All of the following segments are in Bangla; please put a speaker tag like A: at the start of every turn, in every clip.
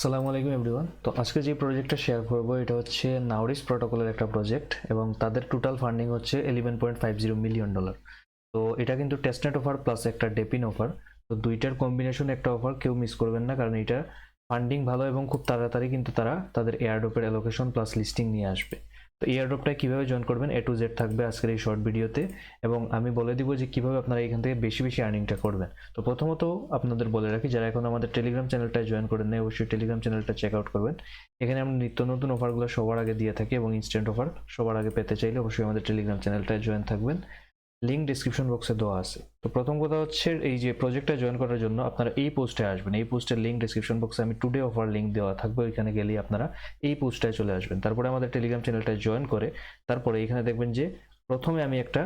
A: আসসালামু আলাইকুম এভরিওয়ান। তো আজকে যে প্রজেক্টটা শেয়ার করব এটা হচ্ছে নাউরিস প্রোটোকলের একটা প্রজেক্ট এবং তাদের টোটাল ফান্ডিং হচ্ছে $11.50 মিলিয়ন। তো এটা কিন্তু টেস্টনেট অফার প্লাস একটা ডেপিন অফার। তো দুইটার কম্বিনেশন একটা অফার, কেউ মিস করবেন না, কারণ এটা ফান্ডিং ভালো এবং খুব তাড়াতাড়ি কিন্তু তারা তাদের এয়ারড্রপের অ্যালোকেশন প্লাস লিস্টিং নিয়ে আসবে। তো এয়ারড্রপটা কীভাবে জয়েন করবেন A to Z থাকবে আজকের এই শর্ট ভিডিওতে, এবং আমি বলে দিব যে কীভাবে আপনারা এখান থেকে বেশি বেশি আর্নিংটা করবেন। তো প্রথমত আপনাদের বলে রাখি, যারা এখন আমাদের টেলিগ্রাম চ্যানেলটায় জয়েন করেন নাই অবশ্যই টেলিগ্রাম চ্যানেলটা চেক আউট করবেন। এখানে আমরা নিত্য নতুন অফারগুলো সবার আগে দিয়ে থাকি এবং ইনস্ট্যান্ট অফার সবার আগে পেতে চাইলে অবশ্যই আমাদের টেলিগ্রাম চ্যানেলটায় জয়েন থাকবেন, লিঙ্ক ডিসক্রিপশন বক্সে দেওয়া আছে। তো প্রথম কথা হচ্ছে এই যে প্রজেক্টটা জয়েন করার জন্য আপনারা এই পোস্টে আসবেন। এই পোস্টের লিঙ্ক ডিসক্রিপশন বক্সে আমি টুডে অফার লিঙ্ক দেওয়া থাকবে, ওইখানে গেলেই আপনারা এই পোস্টটায় চলে আসবেন। তারপরে আমাদের টেলিগ্রাম চ্যানেলটায় জয়েন করে তারপরে এখানে দেখবেন যে প্রথমে আমি একটা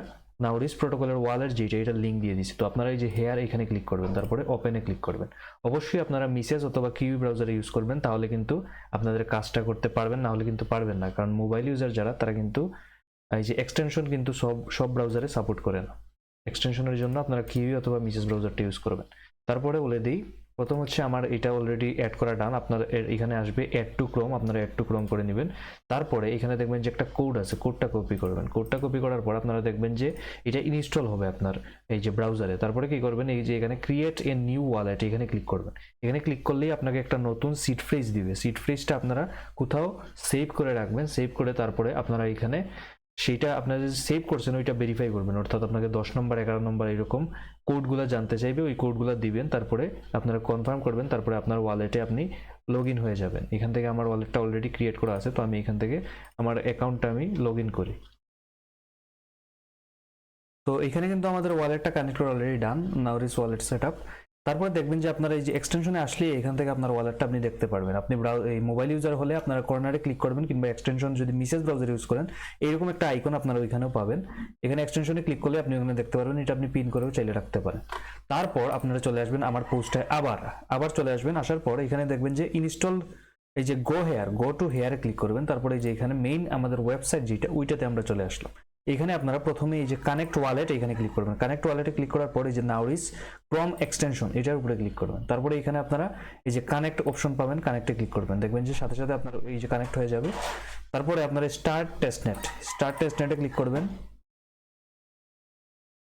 A: নাউরিস প্রোটোকলের ওয়ালেট যেটা এটা লিঙ্ক দিয়ে দিচ্ছি। তো আপনারা এই যে হেয়ার এখানে ক্লিক করবেন, তারপরে ওপেনে ক্লিক করবেন। অবশ্যই আপনারা মিসেস অথবা কিউই ব্রাউজারে ইউজ করবেন, তাহলে কিন্তু আপনাদের কাজটা করতে পারবেন, না হলে কিন্তু পারবেন না। কারণ মোবাইল ইউজার যারা তারা কিন্তু এই যে এক্সটেনশন কিন্তু সব ব্রাউজারে সাপোর্ট করে না। এক্সটেনশনের জন্য আপনারা কিউই অথবা মিসেস ব্রাউজারটা ইউজ করবেন। তারপরে বলে দিই, প্রথম হচ্ছে আমার এটা অলরেডি অ্যাড করা ডান। আপনার এখানে আসবে অ্যাড টু ক্রোম, আপনারা অ্যাড টু ক্রোম করে নেবেন। তারপরে এখানে দেখবেন যে একটা কোড আছে, কোডটা কপি করবেন। কোডটা কপি করার পর আপনারা দেখবেন যে এটা ইনস্টল হবে আপনার এই যে ব্রাউজারে। তারপরে কি করবেন, এই যে এখানে ক্রিয়েট এ নিউ ওয়ালেট এখানে ক্লিক করবেন। এখানে ক্লিক করলেই আপনাকে একটা নতুন সিড ফ্রেজ দিবে। সিড ফ্রেজটা আপনারা কোথাও সেভ করে রাখবেন। সেভ করে তারপরে আপনারা এখানে সেইটা আপনারা যে সেভ করছেন ওইটা ভেরিফাই করবেন, অর্থাৎ আপনাকে 10 নম্বর 11 নম্বর এরকম কোডগুলো জানতে চাইবে, ওই কোডগুলো দিবেন, তারপরে আপনারা কনফার্ম করবেন, তারপরে আপনার ওয়ালেটে আপনি লগ ইন হয়ে যাবেন। এখান থেকে আমার ওয়ালেটটা অলরেডি ক্রিয়েট করা আছে, তো আমি এখান থেকে আমার অ্যাকাউন্টটা আমি লগ ইন করি। তো এখানে কিন্তু আমাদের ওয়ালেটটা কানেক্ট করা অলরেডি ডান, নাউরিস ওয়ালেট সেটআপ। তারপরে দেখবেন যে আপনারা এই যে এক্সটেনশনে আসলে এখান থেকে আপনার ওয়ালেটটা আপনি দেখতে পারবেন। আপনি এই মোবাইল ইউজার হলে আপনারা কর্নারে ক্লিক করবেন, কিংবা এক্সটেনশন যদি মিসেস ব্রাউজার ইউজ করেন এইরকম একটা আইকন আপনারা ওইখানেও পাবেন। এখানে এক্সটেনশনে ক্লিক করলে আপনি ওখানে দেখতে পারবেন, এটা আপনি পিন করেও চাইলে রাখতে পারেন। তারপর আপনারা চলে আসবেন আমার পোস্টে, আবার চলে আসবেন। আসার পর এখানে দেখবেন যে ইনস্টল, এই যে গো টু হেয়ারে ক্লিক করবেন। তারপরে এই যে এখানে মেইন আমাদের ওয়েবসাইট যেটা ওইটাতে আমরা চলে আসলাম। এখানে আপনারা প্রথমে এই যে কানেক্ট ওয়ালেট এখানে ক্লিক করবেন। কানেক্ট ওয়ালেটে ক্লিক করার পরে যে নাউরিস ক্রোম এক্সটেনশন এটার উপরে ক্লিক করবেন। তারপরে এখানে আপনারা এই যে কানেক্ট অপশন পাবেন, কানেক্টে ক্লিক করবেন। দেখবেন যে সাথে সাথে আপনার এই যে কানেক্ট হয়ে যাবে। তারপরে আপনারা স্টার্ট টেস্টনেটে ক্লিক করবেন।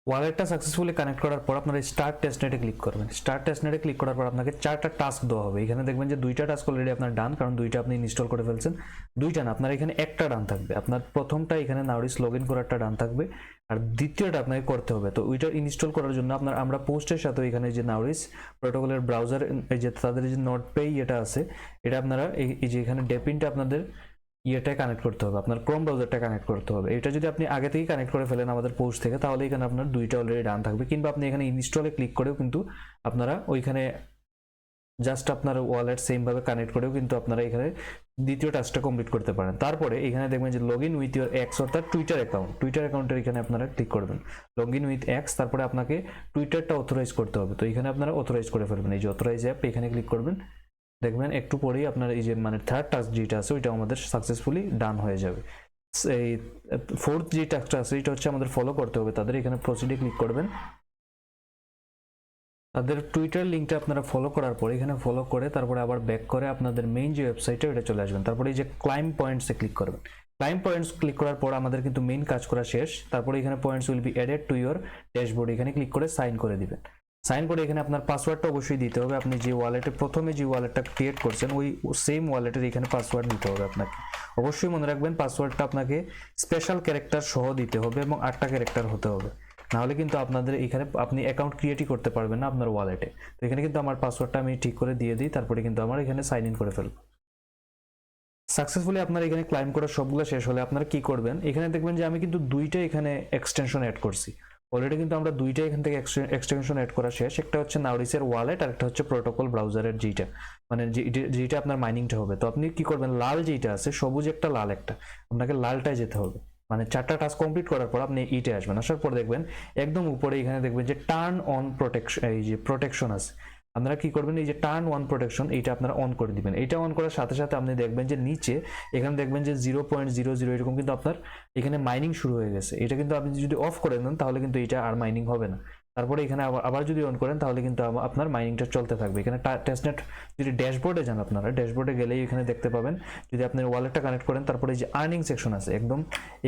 A: ওয়ালেটটা সাকসেসফুলি কানেক্ট করার পর আপনারা স্টার্ট টেস্টনেটে ক্লিক করবেন। স্টার্ট টেস্টনেটে ক্লিক করার পর আপনাকে 4টা টাস্ক দেওয়া হবে। এখানে দেখবেন যে 2টা টাস্ক অলরেডি আপনার ডান, কারণ 2টা আপনি ইনস্টল করে ফেলছেন। 2টা না, আপনার এখানে একটা ডান থাকবে। আপনার প্রথমটা এখানে নাউরিস লগ ইন করারটা ডান থাকবে, আর দ্বিতীয়টা আপনাকে করতে হবে। তো ওইটা ইনস্টল করার জন্য আমরা পোস্টের সাথে এখানে যে নাউরিস প্রোটোকলের ব্রাউজার এই যে তাদের যে নোট পে এটা আছে, এটা আপনারা এই যে এখানে ডেপিনটা আপনাদের ইয়েটা কানেক্ট করতে হবে, আপনার ক্রোম ব্রাউজারটা কানেক্ট করতে হবে। এটা যদি আপনি আগে থেকেই কানেক্ট করে ফেলেন আমাদের পোস্ট থেকে, তাহলে এখানে আপনার 2টা অলরেডি ডান থাকবে। কিংবা আপনি এখানে ইনস্টলে ক্লিক করেও কিন্তু আপনারা ওইখানে জাস্ট আপনার ওয়ালেট সেম ভাবে কানেক্ট করেও কিন্তু আপনারা এখানে দ্বিতীয় টাস্কটা কমপ্লিট করতে পারেন। তারপরে এখানে দেখবেন যে log in with your x, অর্থাৎ টুইটার অ্যাকাউন্টের এখানে আপনারা ক্লিক করবেন, লগ ইন উইথ এক্স। তারপরে আপনাকে টুইটারটা অথরাইজ করতে হবে। তো এখানে আপনারা অথরাইজ করে ফেলবেন, এই যে অথরাইজ অ্যাপ এখানে ক্লিক করবেন। দেখবেন একটু পরেই আপনার এই যে মানে থার্ড টাস্ক যেটা আছে ওইটা আমাদের সাকসেসফুলি ডান হয়ে যাবে। এই ফোর্থ যে টাস্কটা আছে এটা হচ্ছে আমাদের ফলো করতে হবে তাদের। এখানে প্রসিডে ক্লিক করবেন। তাদের টুইটার লিঙ্কটা আপনারা ফলো করার পরে এখানে ফলো করে তারপরে আবার ব্যাক করে আপনাদের মেইন যে ওয়েবসাইটে ওটা চলে আসবেন। তারপরে এই যে ক্লাইম পয়েন্টসে ক্লিক করবেন। ক্লাইম পয়েন্টস ক্লিক করার পর আমাদের কিন্তু মেইন কাজ করা শেষ। তারপরে এখানে points will be added to your dashboard, এখানে ক্লিক করে সাইন করে দিবেন। সাইন করে এখানে আপনার পাসওয়ার্ডটা অবশ্যই দিতে হবে। আপনি যে ওয়ালেটে প্রথমে যে ওয়ালেটটা ক্রিয়েট করছেন ওই সেম ওয়ালেটের এখানে পাসওয়ার্ড দিতে হবে আপনাকে। অবশ্যই মনে রাখবেন পাসওয়ার্ডটা আপনাকে স্পেশাল ক্যারেক্টার সহ দিতে হবে এবং 8টা ক্যারেক্টার হতে হবে, নাহলে কিন্তু আপনাদের এখানে আপনি অ্যাকাউন্ট ক্রিয়েটই করতে পারবেন না আপনার ওয়ালেটে। তো এখানে কিন্তু আমার পাসওয়ার্ডটা আমি ঠিক করে দিয়ে দিই, তারপরে কিন্তু আমার এখানে সাইন ইন করে ফেলবো। সাকসেসফুলি আপনার এখানে ক্লাইম করা সবগুলো শেষ হলে আপনারা কি করবেন, এখানে দেখবেন যে আমি কিন্তু 2টা এখানে এক্সটেনশন অ্যাড করছি অলরেডি। কিন্তু আমরা 2টা এখান থেকে এক্সটেনশন অ্যাড করা শেষ। একটা হচ্ছে নাউরিসের ওয়ালেট আর একটা হচ্ছে প্রোটোকল ব্রাউজারের যেটা মানে যেটা আপনার মাইনিংটা হবে। তো আপনি কি করবেন, লাল যেটা আছে সবুজ একটা লাল একটা, আপনাকে লালটায় যেতে হবে। মানে 4টা টাস্ক কমপ্লিট করার পর আপনি ইটে আসবেন। আসার পর দেখবেন একদম উপরে এখানে দেখবেন যে টার্ন অন প্রোটেকশন, এই যে প্রোটেকশন আছে। আপনারা কি করবেন, এই যে টার্ন ওয়ান প্রোটেকশন এইটা আপনারা অন করে দিবেন। এইটা অন করার সাথে সাথে আপনি দেখবেন যে নিচে এখানে দেখবেন যে 0.00 এরকম কিন্তু আপনার এখানে মাইনিং শুরু হয়ে গেছে। এটা কিন্তু আপনি যদি অফ করে দেন তাহলে কিন্তু এটা আর মাইনিং হবে না। তারপরে এখানে আবার যদি অন করেন তাহলে কিন্তু আপনার মাইনিংটা চলতে থাকবে। এখানে টেস্টনেট যদি ড্যাশবোর্ডে যান, আপনারা ড্যাশবোর্ডে গেলেই এখানে দেখতে পাবেন, যদি আপনি ওয়ালেটটা কানেক্ট করেন তারপরে যে আর্নিং সেকশন আছে একদম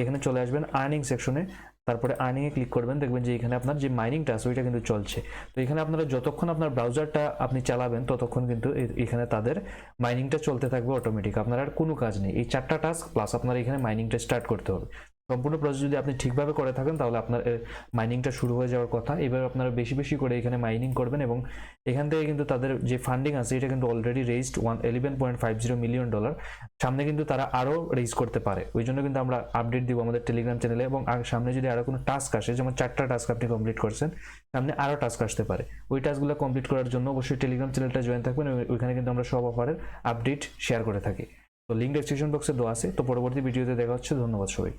A: এখানে চলে আসবেন আর্নিং সেকশনে, তারপরে আর্নিংয়ে ক্লিক করবেন, দেখবেন যে এখানে আপনার যে মাইনিংটা আছে ওইটা কিন্তু চলছে। তো এখানে আপনারা যতক্ষণ আপনার ব্রাউজারটা আপনি চালাবেন ততক্ষণ কিন্তু এখানে তাদের মাইনিংটা চলতে থাকবে অটোমেটিক, আপনার আর কোনো কাজ নেই। এই 4টা টাস্ক প্লাস আপনার এখানে মাইনিংটা স্টার্ট করতে হবে। সম্পূর্ণ প্রসেস যদি আপনি ঠিকভাবে করে থাকেন তাহলে আপনার মাইনিংটা শুরু হয়ে যাওয়ার কথা। এবার আপনারা বেশি বেশি করে এখানে মাইনিং করবেন এবং এখান থেকে কিন্তু তাদের যে ফান্ডিং আছে এটা কিন্তু অলরেডি রেজড $11.50 মিলিয়ন। সামনে কিন্তু তারা আরও রেজ করতে পারে, ওই জন্য কিন্তু আমরা আপডেট দিব আমাদের টেলিগ্রাম চ্যানেলে। এবং সামনে যদি আরও কোনো টাস্ক আসে, যেমন 4টা টাস্ক আপনি কমপ্লিট করছেন, সামনে আরও টাস্ক আসতে পারে, ওই টাস্কগুলো কমপ্লিট করার জন্য অবশ্যই টেলিগ্রাম চ্যানেলটা জয়েন থাকবেন। ওইখানে কিন্তু আমরা সব অফারের আপডেট শেয়ার করে থাকি। তো লিঙ্ক ডেসক্রিপশন বক্সে দেওয়া আছে। তো পরবর্তী ভিডিওতে দেখা হচ্ছে। ধন্যবাদ সবাই।